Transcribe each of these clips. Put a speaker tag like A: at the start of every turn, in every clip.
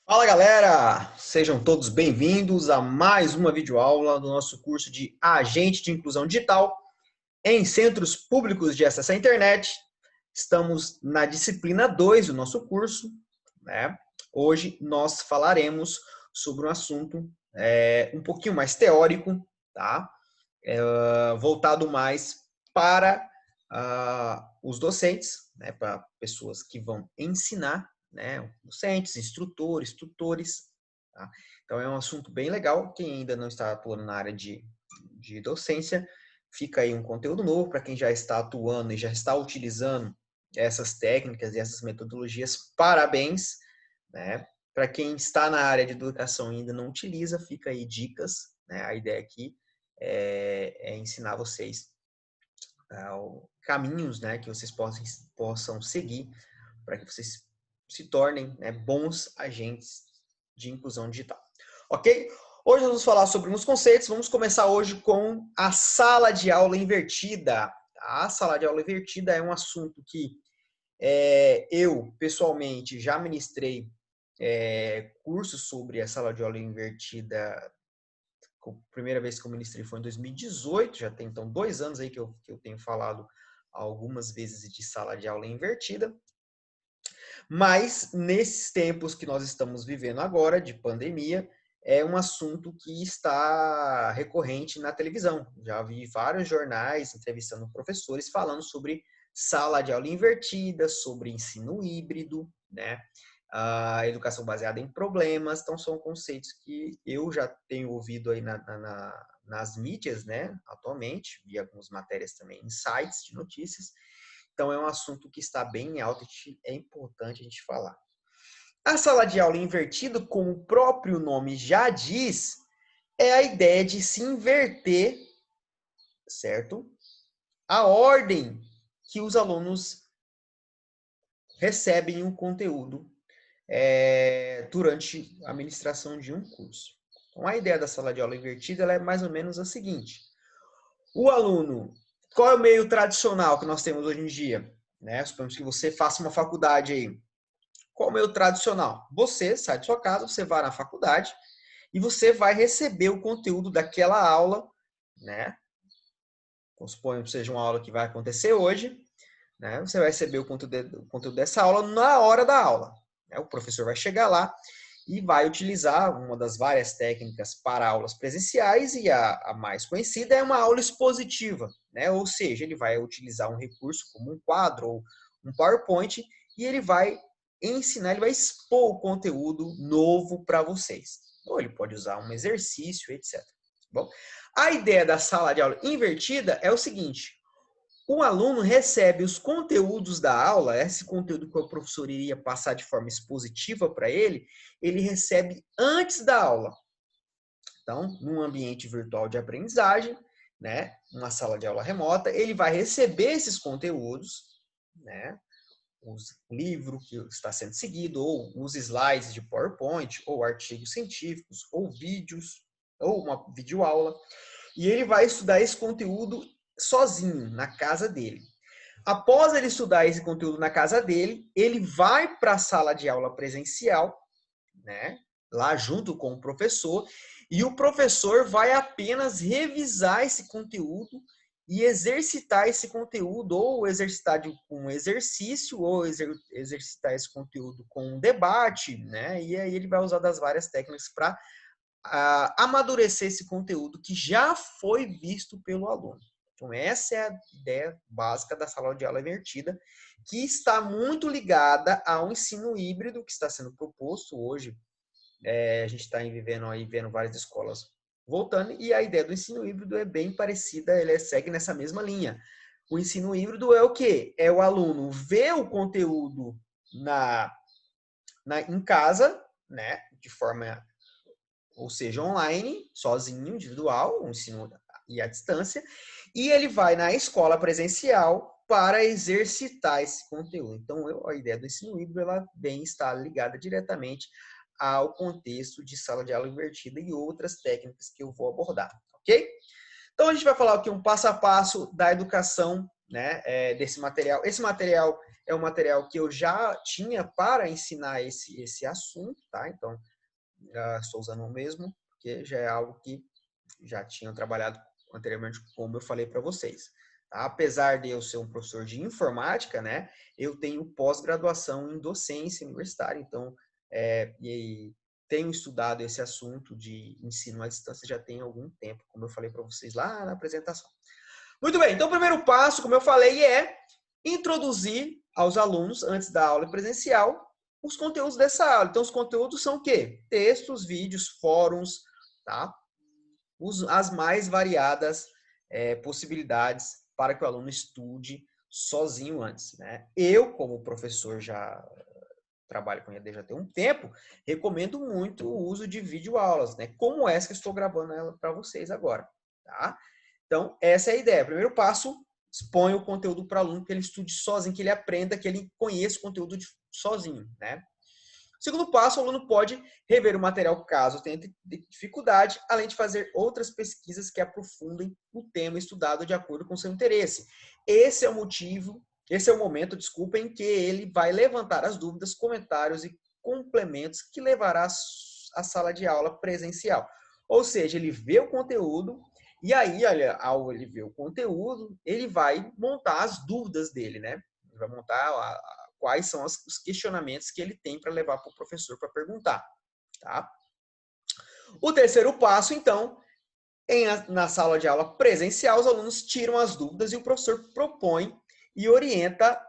A: Fala galera, sejam todos bem-vindos a mais uma videoaula do nosso curso de Agente de Inclusão Digital em Centros Públicos de Acesso à Internet. Estamos na disciplina 2 do nosso curso, né? Hoje nós falaremos sobre um assunto um pouquinho mais teórico, tá? Voltado mais para os docentes, né? Para pessoas que vão ensinar, né? Docentes, instrutores, tutores. Tá? Então é um assunto bem legal. Quem ainda não está atuando na área de docência, fica aí um conteúdo novo para quem já está atuando e já está utilizando essas técnicas e essas metodologias. Parabéns, né? Para quem está na área de educação e ainda não utiliza, fica aí dicas, né? A ideia aqui é ensinar vocês caminhos, né, que vocês possam seguir para que vocês se tornem, né, bons agentes de inclusão digital. Ok? Hoje vamos falar sobre uns conceitos. Vamos começar hoje com a sala de aula invertida. A sala de aula invertida é um assunto que eu, pessoalmente, já ministrei cursos sobre a sala de aula invertida. A primeira vez que eu ministrei foi em 2018, já tem então 2 anos aí que eu tenho falado algumas vezes de sala de aula invertida. Mas nesses tempos que nós estamos vivendo agora, de pandemia, é um assunto que está recorrente na televisão. Já vi vários jornais entrevistando professores falando sobre sala de aula invertida, sobre ensino híbrido, né? A educação baseada em problemas. Então, são conceitos que eu já tenho ouvido aí nas mídias, né? Atualmente, vi algumas matérias também em sites de notícias. Então, é um assunto que está bem em alta e é importante a gente falar. A sala de aula invertida, como o próprio nome já diz, é a ideia de se inverter, certo? A ordem que os alunos recebem o conteúdo durante a ministração de um curso. Então, a ideia da sala de aula invertida ela é mais ou menos a seguinte. O aluno, qual é o meio tradicional que nós temos hoje em dia? Né? Suponhamos que você faça uma faculdade aí. Qual é o meio tradicional? Você sai de sua casa, você vai na faculdade e você vai receber o conteúdo daquela aula, né? Então, suponhamos que seja uma aula que vai acontecer hoje, né? Você vai receber o conteúdo dessa aula na hora da aula. Né? O professor vai chegar lá e vai utilizar uma das várias técnicas para aulas presenciais e a mais conhecida é uma aula expositiva, né? Ou seja, ele vai utilizar um recurso como um quadro ou um PowerPoint e ele vai ensinar, ele vai expor o conteúdo novo para vocês. Ou ele pode usar um exercício, etc. Bom, a ideia da sala de aula invertida é o seguinte: o aluno recebe os conteúdos da aula, esse conteúdo que o professor iria passar de forma expositiva para ele recebe antes da aula. Então, num ambiente virtual de aprendizagem, né, uma sala de aula remota, ele vai receber esses conteúdos, né, o livro que está sendo seguido, ou os slides de PowerPoint, ou artigos científicos, ou vídeos, ou uma videoaula, e ele vai estudar esse conteúdo sozinho, na casa dele. Após ele estudar esse conteúdo na casa dele, ele vai para a sala de aula presencial, né? Lá junto com o professor, e o professor vai apenas revisar esse conteúdo e exercitar esse conteúdo, ou exercitar com um exercício, ou exercitar esse conteúdo com um debate, né? E aí ele vai usar das várias técnicas para amadurecer esse conteúdo que já foi visto pelo aluno. Então, essa é a ideia básica da sala de aula invertida, que está muito ligada ao ensino híbrido que está sendo proposto hoje. A gente está vendo várias escolas voltando, e a ideia do ensino híbrido é bem parecida, ele segue nessa mesma linha. O ensino híbrido é o quê? É o aluno ver o conteúdo em casa, né, de forma, ou seja, online, sozinho, individual, o ensino e à distância, e ele vai na escola presencial para exercitar esse conteúdo. Então, a ideia do ensino híbrido ela bem está ligada diretamente ao contexto de sala de aula invertida e outras técnicas que eu vou abordar, ok? Então, a gente vai falar aqui um passo a passo da educação né, desse material. Esse material é um material que eu já tinha para ensinar esse assunto, tá? Então, estou usando o mesmo, porque já é algo que já tinham trabalhado anteriormente, como eu falei para vocês. Tá? Apesar de eu ser um professor de informática, né, eu tenho pós-graduação em docência universitária, então, e tenho estudado esse assunto de ensino à distância já tem algum tempo, como eu falei para vocês lá na apresentação. Muito bem, então o primeiro passo, como eu falei, é introduzir aos alunos, antes da aula presencial, os conteúdos dessa aula. Então, os conteúdos são o quê? Textos, vídeos, fóruns, tá? As mais variadas possibilidades para que o aluno estude sozinho antes, né? Eu, como professor, já trabalho com EAD já tem um tempo, recomendo muito o uso de videoaulas, né? Como essa que eu estou gravando ela para vocês agora, tá? Então, essa é a ideia. Primeiro passo, expõe o conteúdo para o aluno, que ele estude sozinho, que ele aprenda, que ele conheça o conteúdo sozinho, né? Segundo passo, o aluno pode rever o material caso tenha dificuldade, além de fazer outras pesquisas que aprofundem o tema estudado de acordo com seu interesse. Esse é o motivo, esse é o momento, desculpa, em que ele vai levantar as dúvidas, comentários e complementos que levará à sala de aula presencial. Ou seja, ele vê o conteúdo e aí, olha, ao ele ver o conteúdo, ele vai montar as dúvidas dele, né? Ele vai montar quais são os questionamentos que ele tem para levar para o professor para perguntar. Tá? O terceiro passo, então, na sala de aula presencial, os alunos tiram as dúvidas e o professor propõe e orienta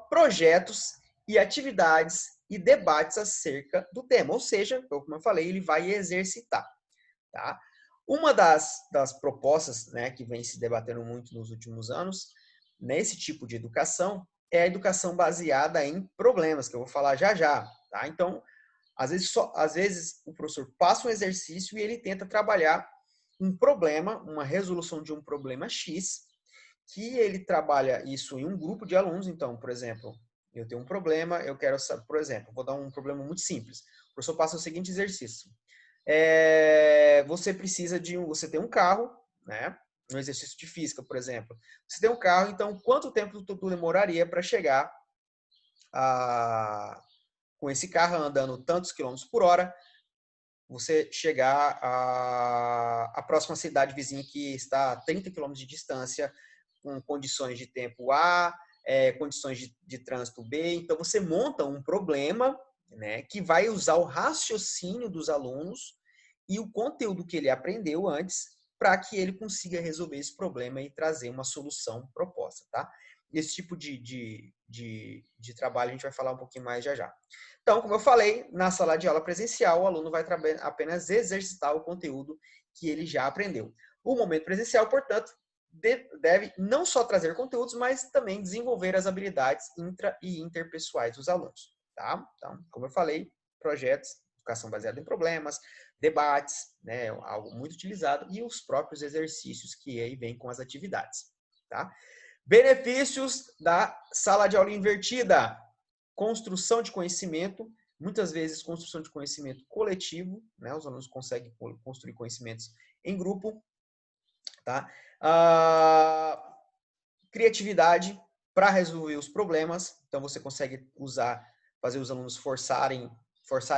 A: projetos e atividades e debates acerca do tema. Ou seja, como eu falei, ele vai exercitar. Tá? Uma das propostas, né, que vem se debatendo muito nos últimos anos, nesse tipo de educação, é a educação baseada em problemas, que eu vou falar já já. Tá? Então, às vezes o professor passa um exercício e ele tenta trabalhar um problema, uma resolução de um problema X, que ele trabalha isso em um grupo de alunos. Então, por exemplo, eu tenho um problema, eu quero saber, por exemplo, vou dar um problema muito simples. O professor passa o seguinte exercício. Você tem um carro, né? Um exercício de física, por exemplo. Você tem um carro, então quanto tempo tu demoraria para chegar com esse carro andando tantos quilômetros por hora, você chegar à próxima cidade vizinha que está a 30 quilômetros de distância, com condições de tempo A, condições de trânsito B. Então, você monta um problema, né, que vai usar o raciocínio dos alunos e o conteúdo que ele aprendeu antes para que ele consiga resolver esse problema e trazer uma solução proposta, tá? Esse tipo de trabalho a gente vai falar um pouquinho mais já já. Então, como eu falei, na sala de aula presencial, o aluno vai apenas exercitar o conteúdo que ele já aprendeu. O momento presencial, portanto, deve não só trazer conteúdos, mas também desenvolver as habilidades intra e interpessoais dos alunos. Tá? Então, como eu falei, projetos, educação baseada em problemas, debates, né, algo muito utilizado, e os próprios exercícios que aí vêm com as atividades. Tá? Benefícios da sala de aula invertida. Construção de conhecimento, muitas vezes construção de conhecimento coletivo, né? Os alunos conseguem construir conhecimentos em grupo, tá? Criatividade para resolver os problemas, então você consegue fazer os alunos forçarem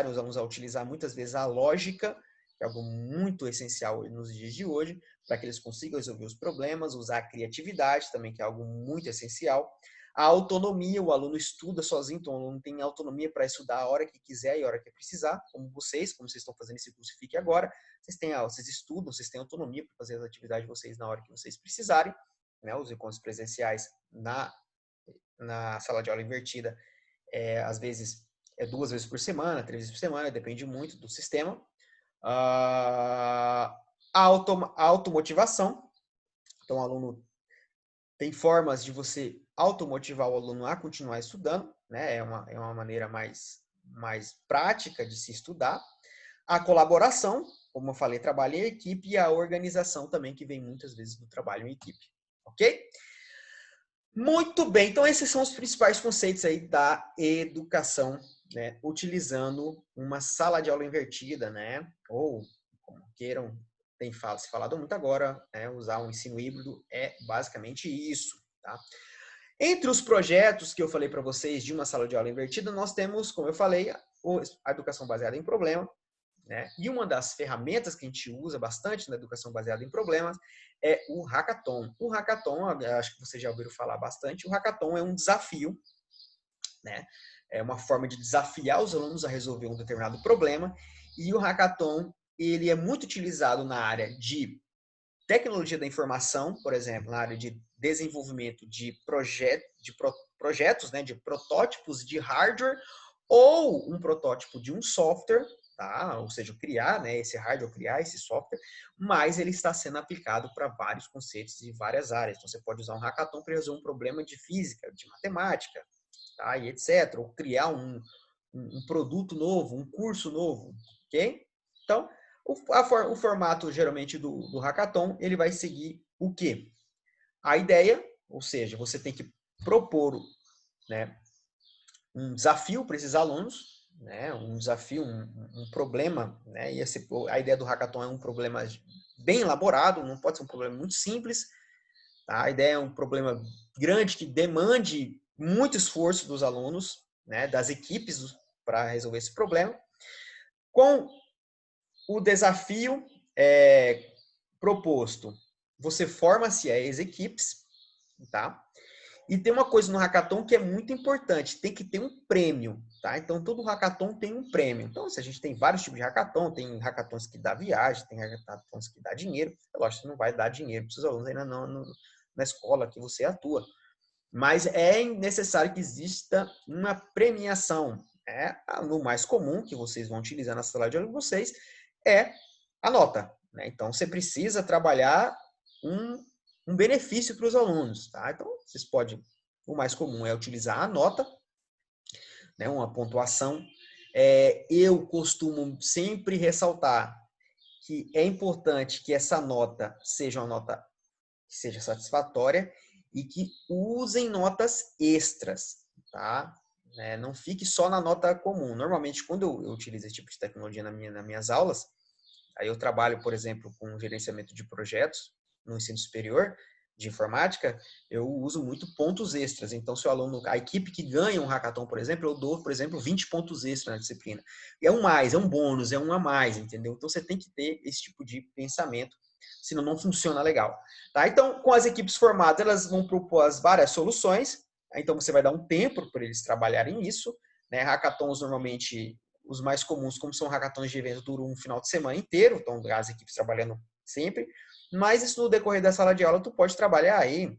A: os alunos a utilizar muitas vezes a lógica, que é algo muito essencial nos dias de hoje, para que eles consigam resolver os problemas, usar a criatividade também, que é algo muito essencial. A autonomia, o aluno estuda sozinho, então o aluno tem autonomia para estudar a hora que quiser e a hora que precisar, como vocês estão fazendo esse curso Fique Agora, vocês estudam, vocês têm autonomia para fazer as atividades de vocês na hora que vocês precisarem, né? Os encontros presenciais na sala de aula invertida, às vezes é 2 vezes por semana, 3 vezes por semana, depende muito do sistema. A automotivação, então o aluno tem formas de você automotivar o aluno a continuar estudando, né? É uma maneira mais prática de se estudar. A colaboração, como eu falei, trabalho em equipe, e a organização também, que vem muitas vezes do trabalho em equipe. Ok? Muito bem, então esses são os principais conceitos aí da educação, né? Utilizando uma sala de aula invertida, né? Ou, como queiram, se falado muito agora, né? Usar um ensino híbrido é basicamente isso, tá? Entre os projetos que eu falei para vocês de uma sala de aula invertida, nós temos, como eu falei, a educação baseada em problema, né? E uma das ferramentas que a gente usa bastante na educação baseada em problemas é o hackathon. O hackathon, acho que vocês já ouviram falar bastante, o hackathon é um desafio, né? É uma forma de desafiar os alunos a resolver um determinado problema, e o hackathon ele é muito utilizado na área de tecnologia da informação, por exemplo, na área de desenvolvimento de projetos, né, de protótipos de hardware ou um protótipo de um software, tá? Ou seja, criar, né, esse hardware, criar esse software, mas ele está sendo aplicado para vários conceitos e várias áreas. Então, você pode usar um hackathon para resolver um problema de física, de matemática, tá? E etc. Ou criar um produto novo, um curso novo, ok? Então, o formato, geralmente, do hackathon, ele vai seguir o quê? A ideia, ou seja, você tem que propor, né, um desafio para esses alunos, né, um desafio, um problema, né, e a ideia do hackathon é um problema bem elaborado, não pode ser um problema muito simples, tá? A ideia é um problema grande que demande muito esforço dos alunos, né, das equipes para resolver esse problema. Com o desafio proposto, você forma-se as equipes, tá? E tem uma coisa no hackathon que é muito importante, tem que ter um prêmio, tá? Então, todo hackathon tem um prêmio. Então, se a gente tem vários tipos de hackathon, tem hackathons que dá viagem, tem hackathons que dá dinheiro. É lógico que você não vai dar dinheiro para os seus alunos ainda não na escola que você atua. Mas é necessário que exista uma premiação. Né? No mais comum que vocês vão utilizar na sala de aula de vocês é a nota. Né? Então, você precisa trabalhar um benefício para os alunos. Tá? Então, vocês podem, o mais comum é utilizar a nota, né? Uma pontuação. Eu costumo sempre ressaltar que é importante que essa nota seja uma nota que seja satisfatória e que usem notas extras, tá? Não fique só na nota comum. Normalmente, quando eu utilizo esse tipo de tecnologia nas minhas aulas, aí eu trabalho, por exemplo, com gerenciamento de projetos no ensino superior de informática, eu uso muito pontos extras. Então, se o aluno, a equipe que ganha um hackathon, por exemplo, eu dou, por exemplo, 20 pontos extras na disciplina. É um mais, é um bônus, é um a mais, entendeu? Então, você tem que ter esse tipo de pensamento, senão não funciona legal. Tá? Então, com as equipes formadas, elas vão propor as várias soluções. Então, você vai dar um tempo para eles trabalharem nisso. Né? Hackathons, normalmente, os mais comuns, como são hackathons de evento, duram um final de semana inteiro. Então, as equipes trabalhando sempre. Mas isso no decorrer da sala de aula, tu pode trabalhar aí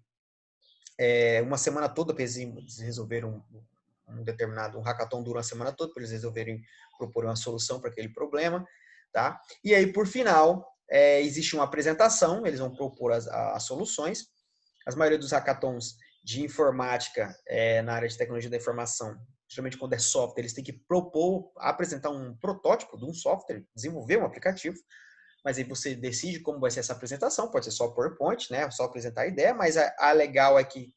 A: uma semana toda para eles resolverem um hackathon dura uma semana toda para eles resolverem propor uma solução para aquele problema, tá? E aí, por final, existe uma apresentação, eles vão propor as soluções. A maioria dos hackathons de informática na área de tecnologia da informação, geralmente quando é software, eles têm que apresentar um protótipo de um software, desenvolver um aplicativo, mas aí você decide como vai ser essa apresentação, pode ser só PowerPoint, né? Só apresentar a ideia, mas a legal é que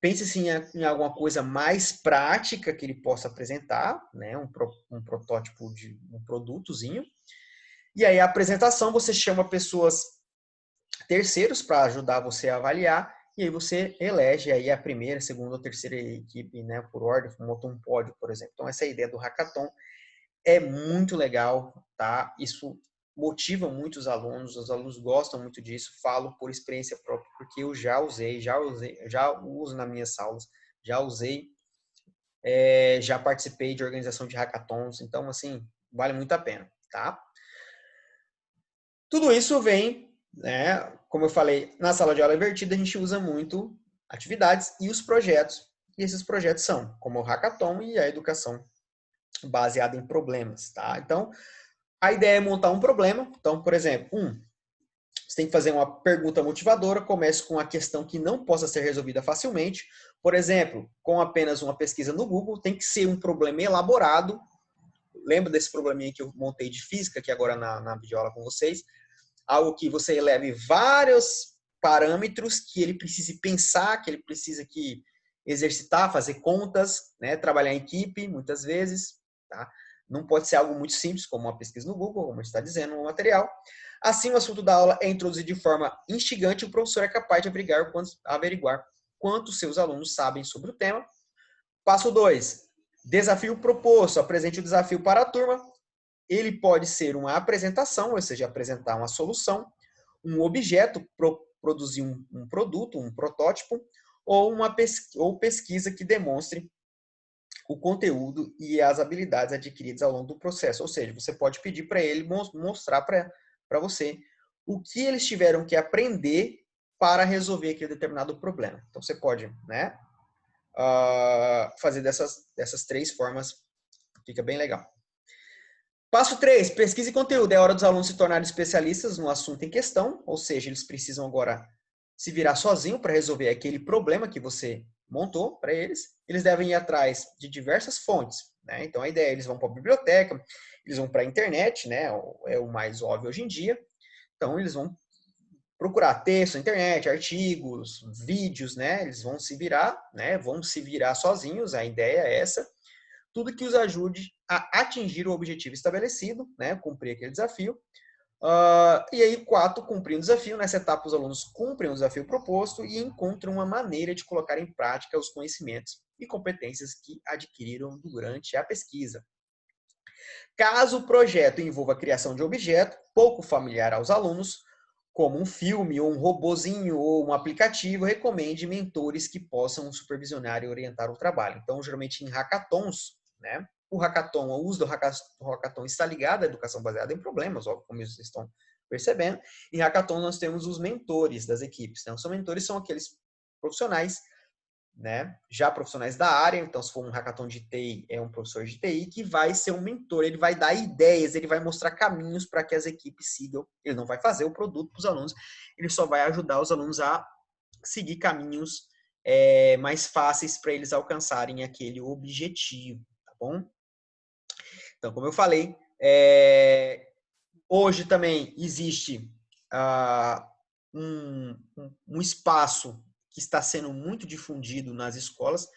A: pense assim, em alguma coisa mais prática que ele possa apresentar, né? Um protótipo de um produtozinho. E aí a apresentação você chama pessoas terceiros para ajudar você a avaliar, e aí você elege aí a primeira, segunda ou terceira equipe, né? Por ordem, monta um pódio, por exemplo. Então essa é a ideia do hackathon. É muito legal, tá? Isso motiva muito os alunos gostam muito disso, falo por experiência própria, porque eu já uso nas minhas aulas, já usei, já participei de organização de hackathons, então, assim, vale muito a pena, tá? Tudo isso vem, né, como eu falei, na sala de aula invertida a gente usa muito atividades e os projetos, e esses projetos são como o hackathon e a educação baseada em problemas, tá? Então, a ideia é montar um problema. Então, por exemplo, você tem que fazer uma pergunta motivadora, comece com uma questão que não possa ser resolvida facilmente. Por exemplo, com apenas uma pesquisa no Google, tem que ser um problema elaborado. Lembra desse probleminha que eu montei de física, aqui agora na videoaula com vocês? Algo que você eleve vários parâmetros que ele precise pensar, que ele precisa exercitar, fazer contas, né? Trabalhar em equipe, muitas vezes, tá? Não pode ser algo muito simples, como uma pesquisa no Google, como está dizendo no material. Assim, o assunto da aula é introduzido de forma instigante e o professor é capaz de averiguar quanto seus alunos sabem sobre o tema. Passo 2, desafio proposto. Apresente o desafio para a turma. Ele pode ser uma apresentação, ou seja, apresentar uma solução, um objeto, produzir um produto, um protótipo, ou pesquisa que demonstre o conteúdo e as habilidades adquiridas ao longo do processo. Ou seja, você pode pedir para ele mostrar para você o que eles tiveram que aprender para resolver aquele determinado problema. Então, você pode, né, fazer dessas 3 formas, fica bem legal. Passo 3, pesquisa e conteúdo. É hora dos alunos se tornarem especialistas no assunto em questão, ou seja, eles precisam agora se virar sozinho para resolver aquele problema que você montou para eles. Eles devem ir atrás de diversas fontes, né? Então, a ideia é eles vão para a biblioteca, eles vão para a internet, né? É o mais óbvio hoje em dia. Então, eles vão procurar texto na internet, artigos, vídeos, né? Eles vão se virar, né? Vão se virar sozinhos, a ideia é essa. Tudo que os ajude a atingir o objetivo estabelecido, né? Cumprir aquele desafio. E aí, 4, cumprir o desafio. Nessa etapa, os alunos cumprem o desafio proposto e encontram uma maneira de colocar em prática os conhecimentos e competências que adquiriram durante a pesquisa. Caso o projeto envolva a criação de objeto pouco familiar aos alunos, como um filme, ou um robozinho, ou um aplicativo, recomende mentores que possam supervisionar e orientar o trabalho. Então, geralmente em hackathons, né? O uso do hackathon está ligado à educação baseada em problemas, óbvio, como vocês estão percebendo. Em hackathon nós temos os mentores das equipes. Então, os mentores são aqueles profissionais, né, já profissionais da área. Então, se for um hackathon de TI, é um professor de TI que vai ser um mentor, ele vai dar ideias, ele vai mostrar caminhos para que as equipes sigam. Ele não vai fazer o produto para os alunos, ele só vai ajudar os alunos a seguir caminhos mais fáceis para eles alcançarem aquele objetivo, tá bom? Então, como eu falei, hoje também existe um espaço que está sendo muito difundido nas escolas,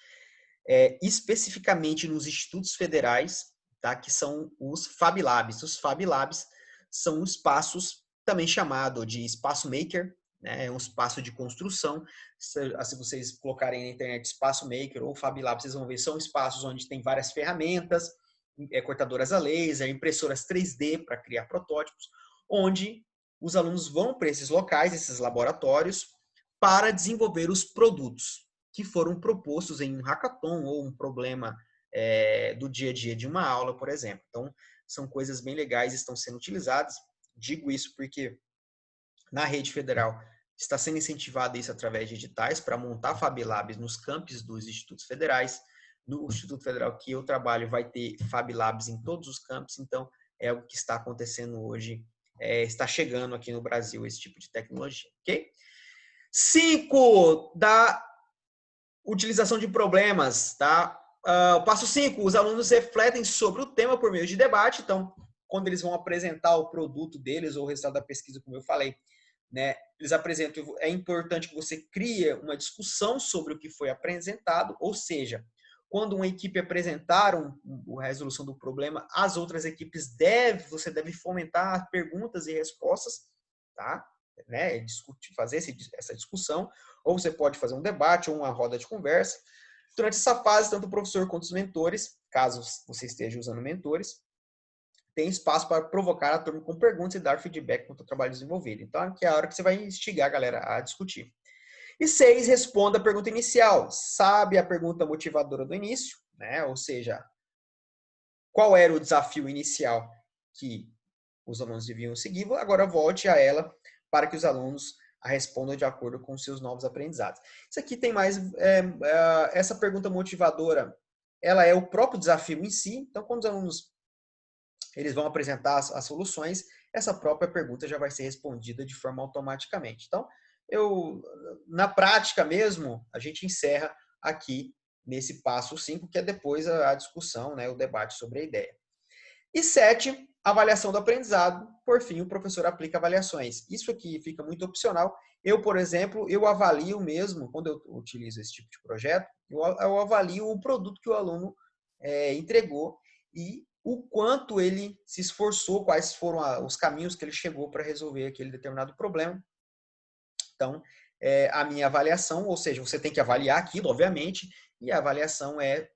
A: especificamente nos institutos federais, tá? Que são os Fab Labs. Os Fab Labs são espaços também chamado de espaço maker, né? É um espaço de construção. Se vocês colocarem na internet espaço maker ou Fab Labs, vocês vão ver, são espaços onde tem várias ferramentas, cortadoras a laser, impressoras 3D para criar protótipos, onde os alunos vão para esses locais, esses laboratórios, para desenvolver os produtos que foram propostos em um hackathon ou um problema do dia a dia de uma aula, por exemplo. Então, são coisas bem legais, estão sendo utilizadas. Digo isso porque na rede federal está sendo incentivado isso através de editais para montar Fab Labs nos campos dos institutos federais. No Instituto Federal que eu trabalho vai ter Fab Labs em todos os campos, então é o que está acontecendo hoje, está chegando aqui no Brasil esse tipo de tecnologia, ok? 5, da utilização de problemas, tá? Passo 5, os alunos refletem sobre o tema por meio de debate. Então, quando eles vão apresentar o produto deles ou o resultado da pesquisa, como eu falei, né, eles apresentam, é importante que você crie uma discussão sobre o que foi apresentado, ou seja, quando uma equipe apresentar a resolução do problema, as outras equipes você deve fomentar perguntas e respostas, tá? Né, fazer essa discussão, ou você pode fazer um debate ou uma roda de conversa. Durante essa fase, tanto o professor quanto os mentores, caso você esteja usando mentores, tem espaço para provocar a turma com perguntas e dar feedback quanto ao trabalho desenvolvido. Então, aqui é a hora que você vai instigar a galera a discutir. E 6, responda a pergunta inicial. Sabe a pergunta motivadora do início, né? Ou seja, qual era o desafio inicial que os alunos deviam seguir? Agora volte a ela para que os alunos a respondam de acordo com os seus novos aprendizados. Isso aqui tem mais... essa pergunta motivadora, ela é o próprio desafio em si. Então, quando os alunos eles vão apresentar as soluções, essa própria pergunta já vai ser respondida de forma automaticamente. Então, na prática mesmo, a gente encerra aqui nesse passo 5, que é depois a discussão, né, o debate sobre a ideia. E 7, avaliação do aprendizado. Por fim, o professor aplica avaliações. Isso aqui fica muito opcional. Eu, por exemplo, eu avalio mesmo, quando eu utilizo esse tipo de projeto, eu avalio o produto que o aluno entregou e o quanto ele se esforçou, quais foram os caminhos que ele chegou para resolver aquele determinado problema. Então, a minha avaliação, ou seja, você tem que avaliar aquilo, obviamente, e a avaliação é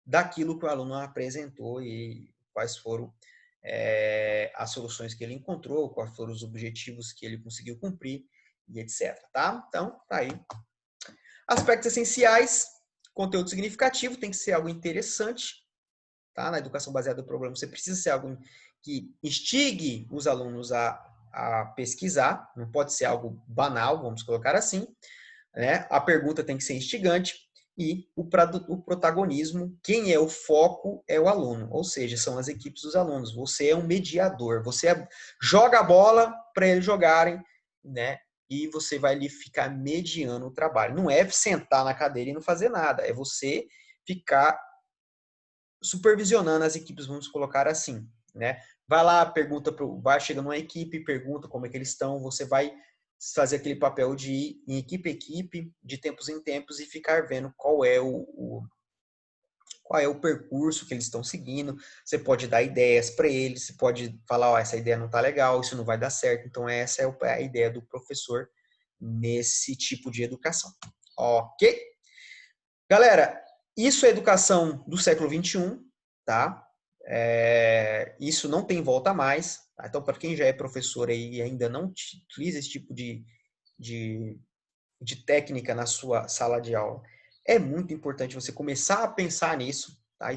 A: daquilo que o aluno apresentou e quais foram as soluções que ele encontrou, quais foram os objetivos que ele conseguiu cumprir e etc. Tá? Então, tá aí. Aspectos essenciais, conteúdo significativo, tem que ser algo interessante. Tá? Na educação baseada no problema, você precisa ser algo que instigue os alunos a pesquisar, não pode ser algo banal, vamos colocar assim. Né? A pergunta tem que ser instigante e o protagonismo, quem é o foco é o aluno, ou seja, são as equipes dos alunos. Você é um mediador, você joga a bola para eles jogarem, né? E você vai ali ficar mediando o trabalho. Não é sentar na cadeira e não fazer nada, é você ficar supervisionando as equipes, vamos colocar assim, né? Vai lá, vai chegando uma equipe, pergunta como é que eles estão, você vai fazer aquele papel de ir em equipe, de tempos em tempos e ficar vendo qual é o percurso que eles estão seguindo. Você pode dar ideias para eles, você pode falar, ó, essa ideia não tá legal, isso não vai dar certo. Então essa é a ideia do professor nesse tipo de educação. Ok? Galera, isso é educação do século XXI, tá? Isso não tem volta mais. Tá? Então, para quem já é professor aí e ainda não utiliza esse tipo de técnica na sua sala de aula, é muito importante você começar a pensar nisso. Tá?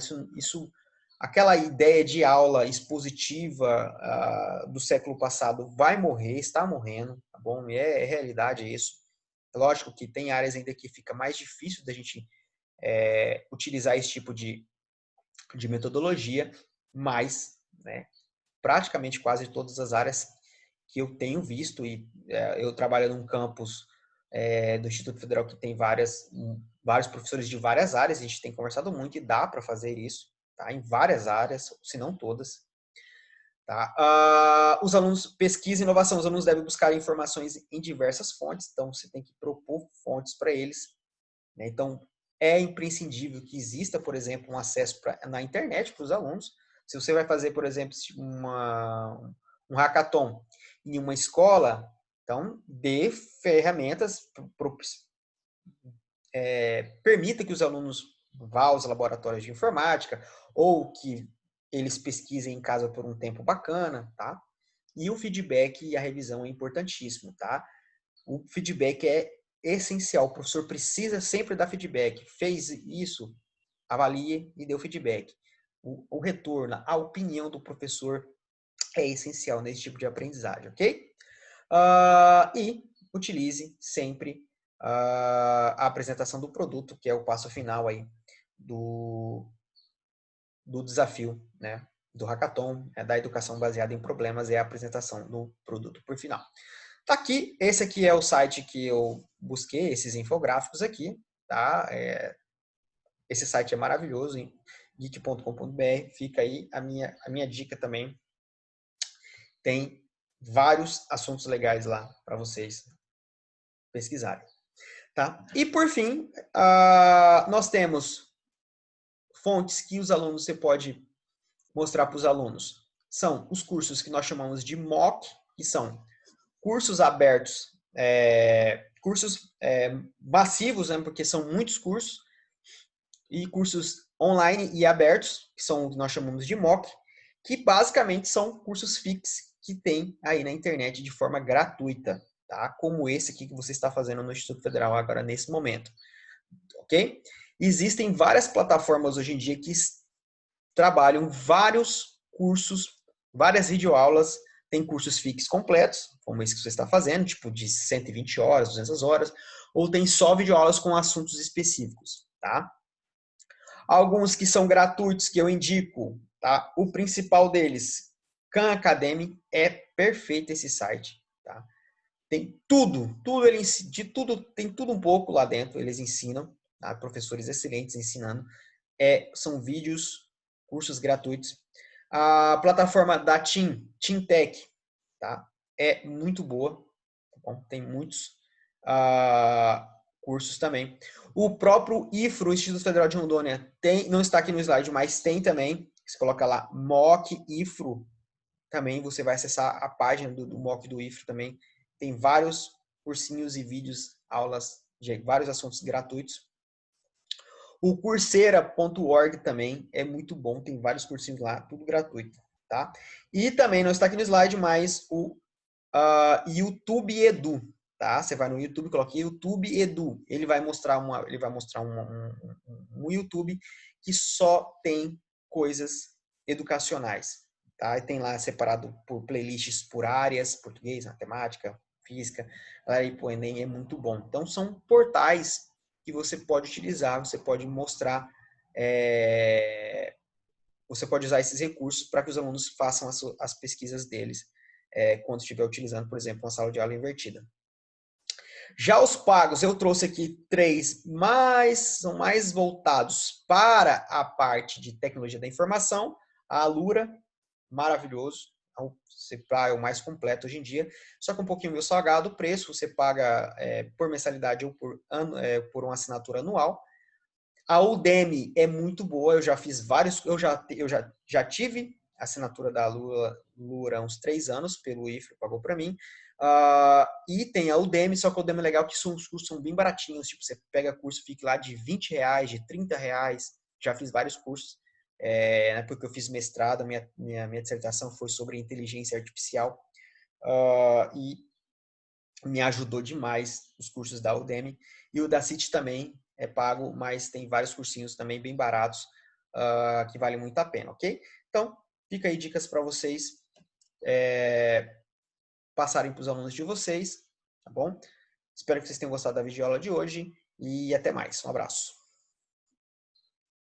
A: Aquela ideia de aula expositiva do século passado vai morrer, está morrendo, tá bom? É realidade isso. Lógico que tem áreas ainda que fica mais difícil da gente utilizar esse tipo de metodologia, mas, né, praticamente quase todas as áreas que eu tenho visto, e eu trabalho num campus do Instituto Federal que tem vários professores de várias áreas, a gente tem conversado muito e dá para fazer isso, tá? Em várias áreas, se não todas. Tá? Os alunos, pesquisa e inovação, os alunos devem buscar informações em diversas fontes, então você tem que propor fontes para eles, né? Então, é imprescindível que exista, por exemplo, um acesso na internet para os alunos. Se você vai fazer, por exemplo, um hackathon em uma escola, então dê ferramentas, permita que os alunos vá aos laboratórios de informática ou que eles pesquisem em casa por um tempo bacana, tá? E o feedback e a revisão é importantíssimo, tá? O feedback é essencial. O professor precisa sempre dar feedback. Fez isso, avalie e dê o feedback. O retorno, a opinião do professor é essencial nesse tipo de aprendizagem, ok? E utilize sempre a apresentação do produto, que é o passo final aí do desafio, né? Do hackathon, da educação baseada em problemas, é a apresentação do produto por final. Tá aqui, esse aqui é o site que eu busquei, esses infográficos aqui, tá? Esse site é maravilhoso, geek.com.br, fica aí a minha dica também. Tem vários assuntos legais lá para vocês pesquisarem, tá? E por fim, nós temos fontes que os alunos, você pode mostrar para os alunos. São os cursos que nós chamamos de MOOC, que são cursos abertos, cursos massivos, né, porque são muitos cursos, e cursos online e abertos, que são o que nós chamamos de MOOC, que basicamente são cursos fixos que tem aí na internet de forma gratuita, tá? Como esse aqui que você está fazendo no Instituto Federal agora nesse momento, ok? Existem várias plataformas hoje em dia que trabalham vários cursos, várias videoaulas, tem cursos fixos completos, como esse que você está fazendo, tipo de 120 horas, 200 horas, ou tem só videoaulas com assuntos específicos, tá? Alguns que são gratuitos que eu indico, tá? O principal deles, Khan Academy, é perfeito esse site, tá? Tem tudo, tem tudo um pouco lá dentro, eles ensinam, tá? Professores excelentes ensinando. São vídeos, cursos gratuitos. A plataforma da Team Tech, tá? É muito boa, tá bom? Tem muitos cursos também. O próprio IFRO, Instituto Federal de Rondônia, não está aqui no slide, mas tem também. Você coloca lá MOOC IFRO, também você vai acessar a página do MOOC do IFRO também. Tem vários cursinhos e vídeos, aulas de vários assuntos gratuitos. O Coursera.org também é muito bom, tem vários cursinhos lá, tudo gratuito, tá? E também, não está aqui no slide, mas o YouTube Edu, tá? Você vai no YouTube, coloca YouTube Edu, ele vai mostrar um YouTube que só tem coisas educacionais, tá? E tem lá separado por playlists por áreas, português, matemática, física, aí pro Enem é muito bom. Então são portais que você pode utilizar, você pode mostrar, você pode usar esses recursos para que os alunos façam as pesquisas deles quando estiver utilizando, por exemplo, uma sala de aula invertida. Já os pagos, eu trouxe aqui 3, são mais voltados para a parte de tecnologia da informação. A Alura, maravilhoso, é o mais completo hoje em dia, só que um pouquinho meio salgado o preço, você paga por mensalidade ou por uma assinatura anual. A Udemy é muito boa, eu já fiz vários, eu já tive a assinatura da Alura há uns 3 anos, pelo IFRE, pagou para mim. E tem a Udemy, só que a Udemy é legal que os cursos são bem baratinhos, tipo, você pega curso, fica lá de R$20, de R$30, já fiz vários cursos, porque eu fiz mestrado, minha dissertação foi sobre inteligência artificial, e me ajudou demais os cursos da Udemy. E o da Citi também é pago, mas tem vários cursinhos também bem baratos, que valem muito a pena, ok? Então, fica aí dicas para vocês passarem para os alunos de vocês, tá bom? Espero que vocês tenham gostado da videoaula de hoje e até mais. Um abraço.